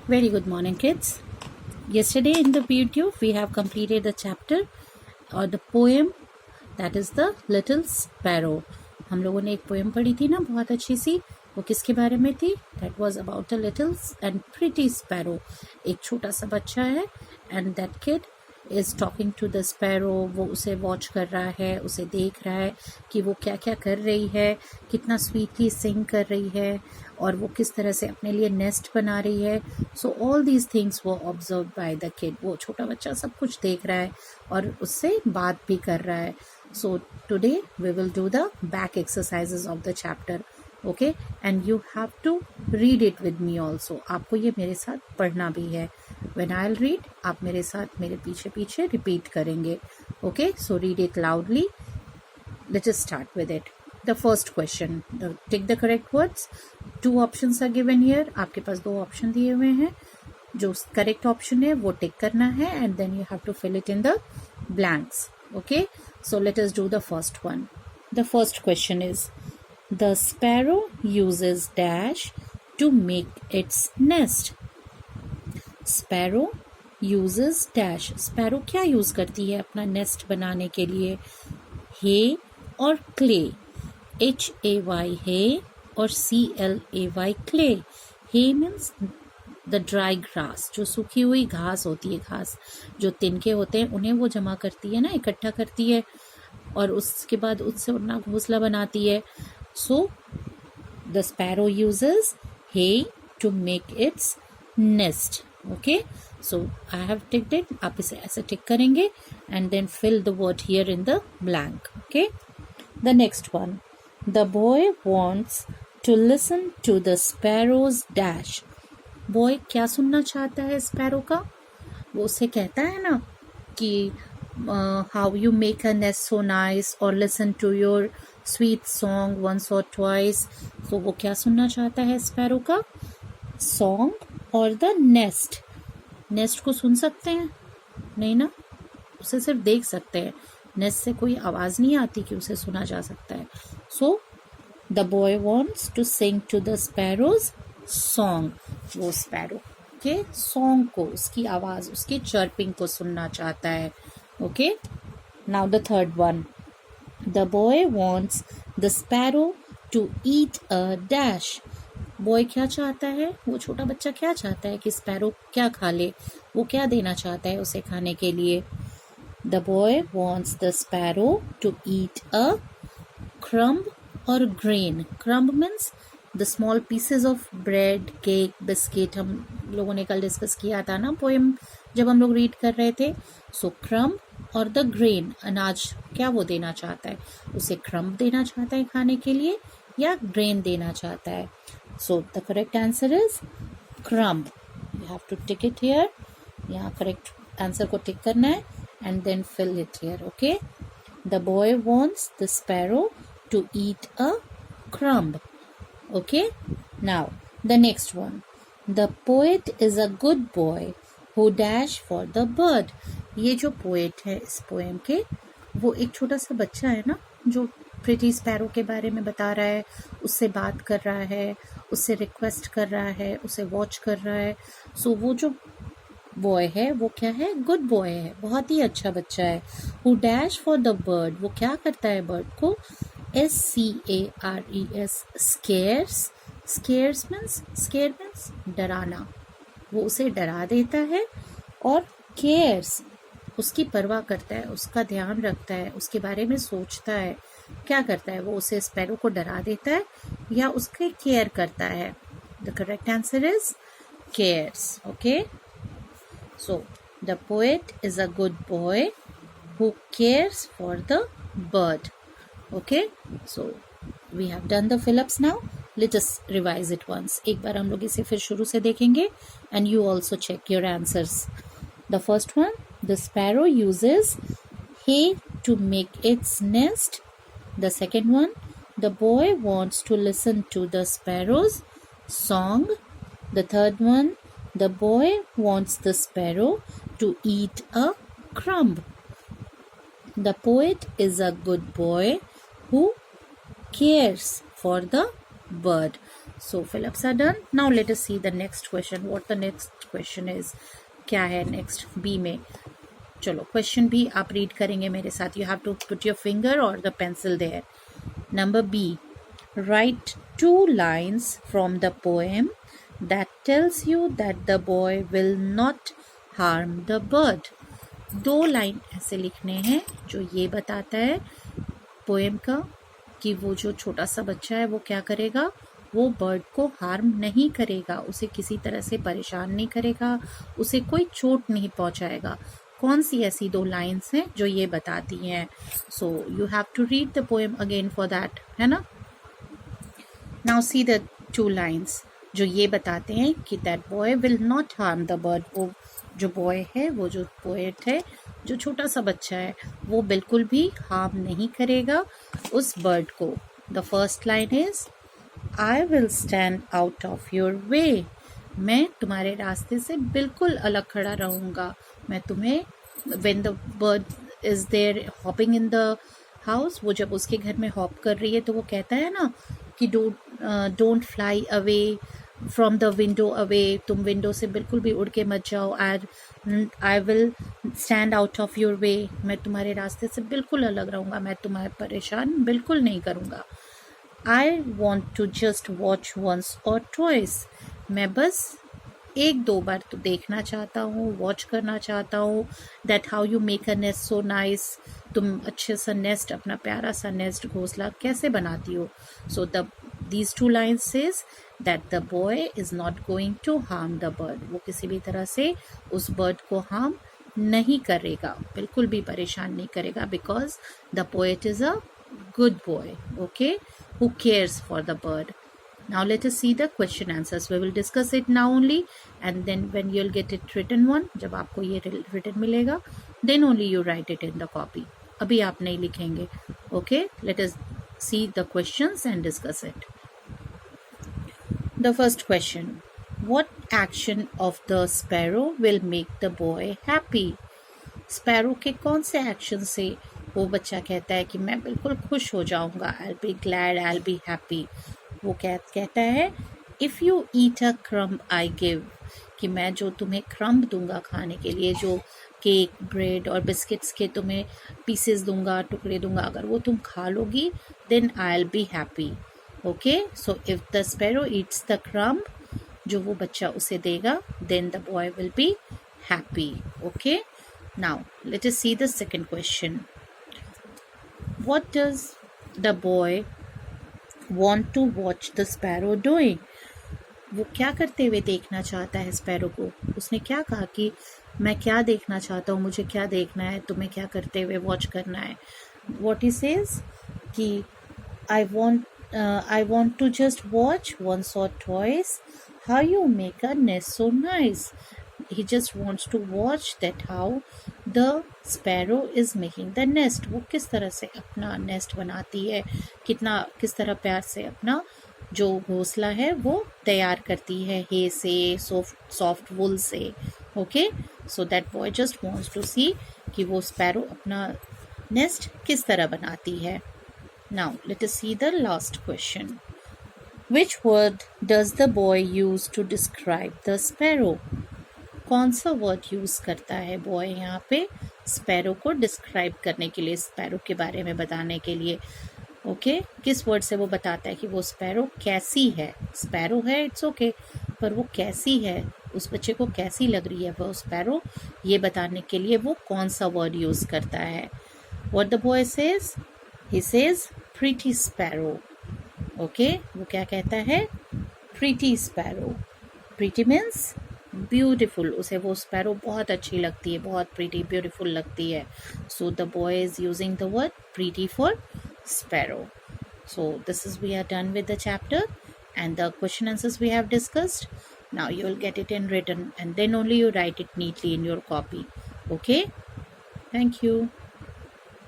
Very good morning, kids. Yesterday in the video, we have completed the chapter or the poem that is the Little Sparrow. हम लोगों ने एक poem पढ़ी थी ना बहुत अच्छी सी. वो किसके बारे में थी? That was about a little and pretty sparrow. एक छोटा सा बच्चा है and that kid is talking to the sparrow. वो उसे वॉच कर रहा है, उसे देख रहा है कि वो क्या क्या कर रही है, कितना स्वीटली सिंग कर रही है और वो किस तरह से अपने लिए नेस्ट बना रही है. सो ऑल दीज थिंग्स वो ऑब्जर्व बाय द किड. वो छोटा बच्चा सब कुछ देख रहा है और उससे बात भी कर रहा है. So today we will do the back exercises of the chapter. Okay, and you have to read it with me also. आपको ये मेरे साथ पढ़ना भी है. व्हेन आई विल रीड, आप मेरे साथ मेरे पीछे पीछे रिपीट करेंगे. Okay, so read it loudly. Let us start with it. The first question. Take the correct words. 2 options are given here. आपके पास 2 ऑप्शन दिए हुए हैं. जो करेक्ट ऑप्शन है वो टिक करना है and then you have to fill it in the blanks. Okay. So let us do the first one. The first question is, the sparrow uses dash to make its nest. Sparrow uses dash. Sparrow क्या use करती है अपना nest बनाने के लिए? Hay और clay. Hay hay और clay clay. Hay means the dry grass. जो सूखी हुई घास होती है, घास जो तिनके होते हैं उन्हें वो जमा करती है ना, इकट्ठा करती है और उसके बाद उससे अपना घोंसला बनाती है. So the sparrow uses hay to make its nest. Okay, so I have ticked it. आप इसे ऐसे टिक करेंगे and then fill the word here in the blank. Okay, the next one. The boy wants to listen to the sparrow's dash. Boy क्या सुनना चाहता है sparrow का? वो उसे कहता है ना कि how you make a nest so nice or listen to your sweet song once or twice. तो वो क्या सुनना चाहता है स्पैरो का? Song और the nest. नेस्ट को सुन सकते हैं? नहीं ना, उसे सिर्फ देख सकते हैं. नेस्ट से कोई आवाज नहीं आती कि उसे सुना जा सकता है. So the boy wants to sing to the sparrow's song. वो स्पैरो के सॉन्ग को, उसकी आवाज, उसकी चर्पिंग को सुनना चाहता है. Okay, now the third one. The boy wants the sparrow to eat a dash. Boy क्या चाहता है? वो छोटा बच्चा क्या चाहता है कि स्पैरो क्या खा ले? वो क्या देना चाहता है उसे खाने के लिए? The boy wants the sparrow to eat a crumb or grain. Crumb means the small pieces of bread, cake, biscuit. हम लोगों ने कल डिस्कस किया था ना पोएम जब हम लोग रीड कर रहे थे. सो crumb और द grain, अनाज, क्या वो देना चाहता है? उसे crumb देना चाहता है खाने के लिए या grain देना चाहता है? So the correct answer is crumb. You have to tick it here. यहाँ correct answer को tick करना है and then fill it here. Okay. The boy wants the sparrow to eat a crumb. Okay. Now the next one. The poet is a good boy who dash for the bird. ये जो poet है इस poem के, वो एक छोटा सा बच्चा है ना जो प्रिटी स्पैरो के बारे में बता रहा है, उससे बात कर रहा है, उससे रिक्वेस्ट कर रहा है, उसे वॉच कर रहा है. सो वो जो बॉय है वो क्या है? गुड बॉय है, बहुत ही अच्छा बच्चा है. Who dash for the bird. वो क्या करता है बर्ड को? SCARES, scares. स्केयर्स मीन्स डराना. वो उसे डरा देता है. और केयर्स, उसकी परवाह करता है, उसका ध्यान रखता है, उसके बारे में सोचता है. क्या करता है? वो उसे स्पैरो को डरा देता है या उसके केयर करता है? The correct answer is cares. Okay, so the poet is a good boy who cares for the bird. Okay, so we have done the fill ups. Now let us revise it once. एक बार हम लोग इसे फिर शुरू से देखेंगे and you also check your answers. The first one, the sparrow uses hay to make its nest. The second one, the boy wants to listen to the sparrow's song. The third one, the boy wants the sparrow to eat a crumb. The poet is a good boy who cares for the bird. So fill-ups are done. Now let us see the next question. What the next question is? क्या है next B में? चलो question B आप read करेंगे मेरे साथ. You have to put your finger or the pencil there. Number B. Write 2 lines from the poem that tells you that the boy will not harm the bird. 2 line ऐसे लिखने हैं जो ये बताता है पोएम का कि वो जो छोटा सा बच्चा है वो क्या करेगा, वो बर्ड को हार्म नहीं करेगा, उसे किसी तरह से परेशान नहीं करेगा, उसे कोई चोट नहीं पहुंचाएगा. कौन सी ऐसी 2 लाइन्स हैं जो ये बताती हैं? So you have to read the poem again for that, है ना. नाउ सी द 2 लाइन्स जो ये बताते हैं कि that boy will not harm the bird. वो जो बॉय है, वो जो पोएट है, जो छोटा सा बच्चा है, वो बिल्कुल भी हार्म नहीं करेगा उस बर्ड को. The first line is I will stand out of your way. मैं तुम्हारे रास्ते से बिल्कुल अलग खड़ा रहूँगा. मैं तुम्हें when the bird is there hopping in the house, वो जब उसके घर में हॉप कर रही है तो वो कहता है ना कि don't fly away from the window away. तुम विंडो से बिल्कुल भी उड़ के मत जाओ. I will stand out of your way. मैं तुम्हारे रास्ते से बिल्कुल अलग रहूँगा. मैं तुम्हें परेशान बिल्कुल नहीं करूँगा. I want to just watch once और ट्वाइस. मैं बस 1-2 बार तो देखना चाहता हूँ, वॉच करना चाहता हूँ. That how you make a nest so nice. तुम अच्छे सा नेस्ट, अपना प्यारा सा नेस्ट, घोंसला कैसे बनाती हो. सो these 2 lines says that the boy is not going to harm the bird. वो किसी भी तरह से उस बर्ड को हार्म नहीं करेगा, बिल्कुल भी परेशान नहीं करेगा, because the poet is a good boy, okay, who cares for the bird. Now let us see the question answers. We will discuss it now only, and then when you'll get it written one, जब आपको ये written मिलेगा, then only you write it in the copy. अभी आप नहीं लिखेंगे. Okay, let us see the questions and discuss it. The first question. What action of the sparrow will make the boy happy? Sparrow के कौन से action से वो बच्चा कहता है कि मैं बिल्कुल खुश हो जाऊंगा. I'll be glad, I'll be happy. वो कहता है if you eat a crumb I give, कि मैं जो तुम्हें क्रम्ब दूंगा खाने के लिए, जो केक, ब्रेड और बिस्किट्स के तुम्हें पीसेस दूंगा, टुकड़े दूंगा, अगर वो तुम खा लोगी then I'll be happy. Okay, so if the sparrow eats the crumb, जो वो बच्चा उसे देगा, then the boy will be happy. Okay, now let us see the second question. What does the boy want to watch the sparrow doing? वो क्या करते हुए देखना चाहता है स्पैरो को. उसने क्या कहा कि मैं क्या देखना चाहता हूँ, मुझे क्या देखना है, तुम्हें क्या करते हुए वॉच करना है. What he says कि I want to just watch once or twice how you make a nest so nice. He just wants to watch that how the sparrow is making the nest. वो किस तरह से अपना nest बनाती है, किस तरह प्यार से अपना जो घोंसला है वो तैयार करती है हे से, सॉफ्ट वुल से. Okay, so that boy just wants to see कि वो स्पैरो अपना नेस्ट किस तरह बनाती है. Now let us see the last question. Which word does the boy use to describe the sparrow? कौन सा वर्ड यूज करता है बॉय यहाँ पे स्पैरो को डिस्क्राइब करने के लिए, स्पैरो के बारे में बताने के लिए. ओके, किस वर्ड से वो बताता है कि वो स्पैरो कैसी है. स्पैरो है, इट्स ओके, पर वो कैसी है, उस बच्चे को कैसी लग रही है वो स्पैरो, ये बताने के लिए वो कौन सा वर्ड यूज करता है. What the boy says? He says pretty sparrow. Okay, वो क्या कहता है, pretty sparrow. Pretty means beautiful. उसे वो स्पैरो बहुत अच्छी लगती है, बहुत pretty, beautiful लगती है. So the boy is using the word pretty for sparrow. So this is, we are done with the chapter and the question answers we have discussed. Now you will get it in written and then only you write it neatly in your copy. Okay, thank you.